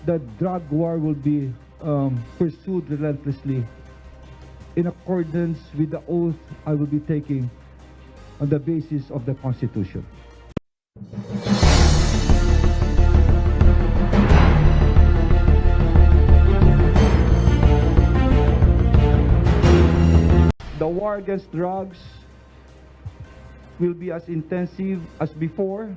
the drug war will be pursued relentlessly in accordance with the oath I will be taking on the basis of the Constitution. The war against drugs will be as intensive as before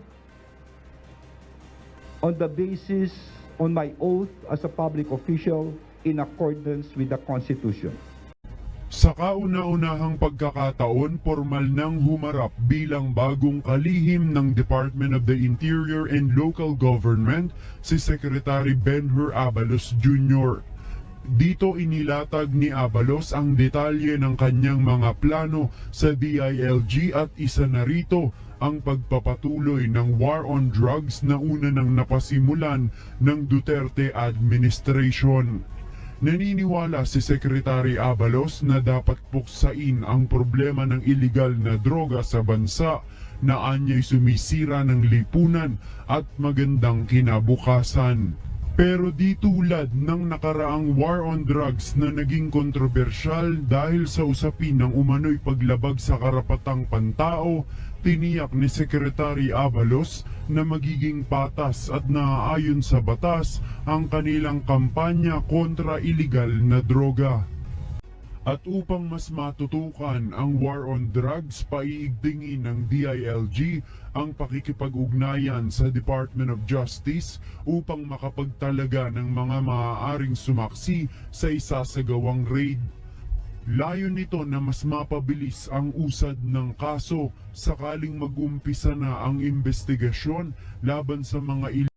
on the basis on my oath as a public official in accordance with the Constitution. Sa kauna-unahang pagkakataon, formal nang humarap bilang bagong kalihim ng Department of the Interior and Local Government si Secretary Ben-Hur Abalos Jr. Dito inilatag ni Abalos ang detalye ng kanyang mga plano sa DILG at isa na rito ang pagpapatuloy ng war on drugs na una nang napasimulan ng Duterte administration. Naniniwala si Secretary Abalos na dapat puksain ang problema ng iligal na droga sa bansa na anya'y sumisira ng lipunan at magandang kinabukasan. Pero di tulad ng nakaraang war on drugs na naging kontrobersyal dahil sa usapin ng umano'y paglabag sa karapatang pantao, tiniyak ni Secretary Abalos na magiging patas at naaayon sa batas ang kanilang kampanya kontra iligal na droga. At upang mas matutukan ang war on drugs, paiigtingin ng DILG ang pakikipag-ugnayan sa Department of Justice upang makapagtalaga ng mga maaaring sumaksi sa isasagawang raid. Layo nito na mas mapabilis ang usad ng kaso sakaling mag-umpisa na ang investigasyon laban sa mga